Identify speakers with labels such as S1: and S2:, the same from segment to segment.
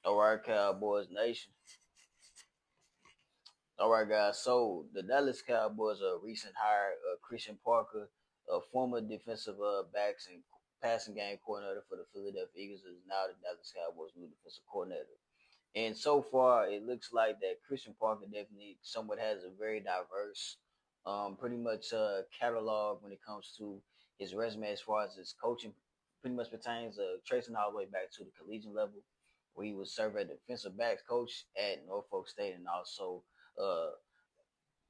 S1: All right, Cowboys Nation. All right, guys. So the Dallas Cowboys, a recent hire, Christian Parker, a former defensive backs and passing game coordinator for the Philadelphia Eagles, is now the Dallas Cowboys' new defensive coordinator. And so far, it looks like that Christian Parker definitely somewhat has a very diverse, pretty much catalog when it comes to his resume as far as his coaching pretty much pertains, tracing all the way back to the collegiate level, where he was serving as defensive backs coach at Norfolk State and also uh,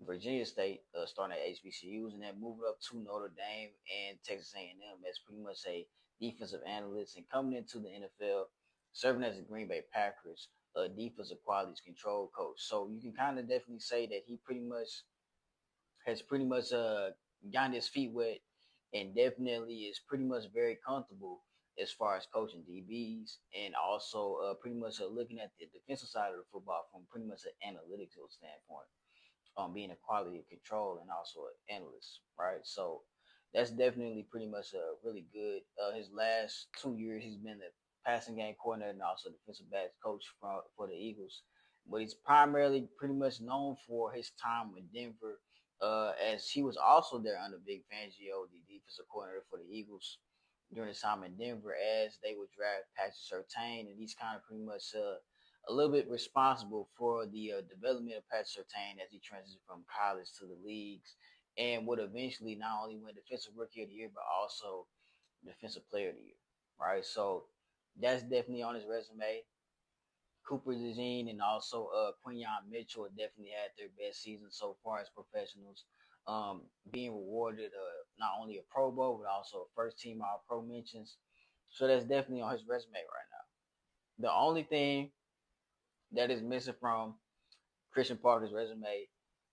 S1: Virginia State, starting at HBCUs, and then moving up to Notre Dame and Texas A&M as pretty much a defensive analyst, and coming into the NFL, serving as the Green Bay Packers, a defensive qualities control coach. So you can kind of definitely say that he pretty much has pretty much gotten his feet wet, and definitely is pretty much very comfortable as far as coaching DBs, and also pretty much looking at the defensive side of the football from pretty much an analytical standpoint, being a quality control and also an analyst, right? So that's definitely pretty much really good. His last 2 years, he's been the passing game coordinator and also defensive backs coach for the Eagles. But he's primarily pretty much known for his time with Denver, as he was also there under Big Fangio, the defensive coordinator for the Eagles during his time in Denver, as they would draft Patrick Surtain, and he's kind of pretty much a little bit responsible for the development of Pat Surtain as he transitioned from college to the leagues, and would eventually not only win Defensive Rookie of the Year but also Defensive Player of the Year. Right, so that's definitely on his resume. Cooper DeJean and also Quinyon Mitchell definitely had their best season so far as professionals, being rewarded not only a Pro Bowl but also a first team All Pro mentions. So that's definitely on his resume right now. The only thing that is missing from Christian Parker's resume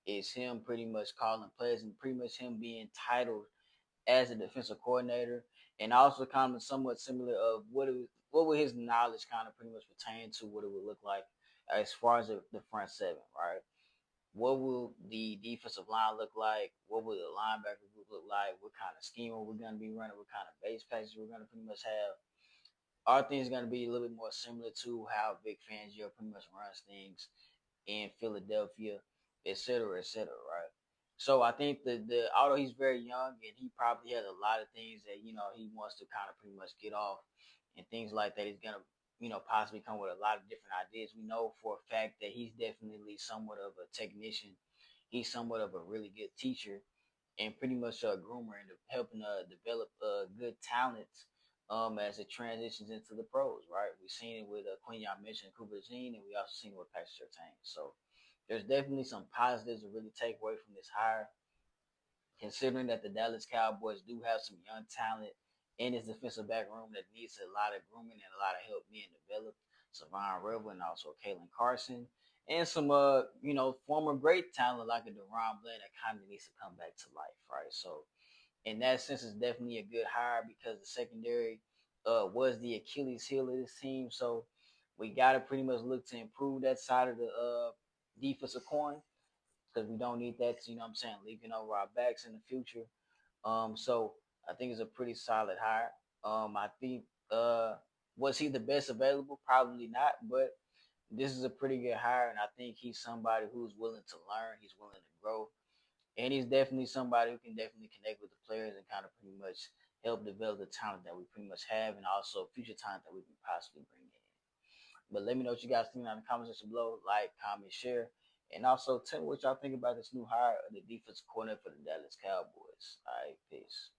S1: is him pretty much calling plays and pretty much him being titled as a defensive coordinator, and also kind of somewhat similar of what would his knowledge kind of pretty much pertain to what it would look like as far as the front seven, right? What will the defensive line look like? What will the linebacker group look like? What kind of scheme are we going to be running? What kind of base packages we're going to pretty much have? Our things going to be a little bit more similar to how Vic Fangio pretty much runs things in Philadelphia, et cetera, right? So I think the although he's very young and he probably has a lot of things that he wants to kind of pretty much get off and things like that, he's gonna possibly come with a lot of different ideas. We know for a fact that he's definitely somewhat of a technician. He's somewhat of a really good teacher and pretty much a groomer and helping develop good talents as it transitions into the pros, right? We've seen it with Quinyon Mitchell and Cooper Jean, and we also seen it with Patrick Surtain. So there's definitely some positives to really take away from this hire, considering that the Dallas Cowboys do have some young talent in his defensive back room that needs a lot of grooming and a lot of help being developed. Savon River and also Kalen Carson. And some former great talent like a Deron Bland that kind of needs to come back to life, right? So in that sense, it's definitely a good hire because the secondary was the Achilles heel of this team. So we got to pretty much look to improve that side of the defensive coin because we don't need that, what I'm saying, leaking over our backs in the future. So I think it's a pretty solid hire. I think was he the best available? Probably not, but this is a pretty good hire, and I think he's somebody who's willing to learn. He's willing to grow, and he's definitely somebody who can definitely connect with the players and kind of pretty much help develop the talent that we pretty much have, and also future talent that we can possibly bring in. But let me know what you guys think in the comment section below. Like, comment, share, and also tell me what y'all think about this new hire of the defensive coordinator for the Dallas Cowboys. All right, peace.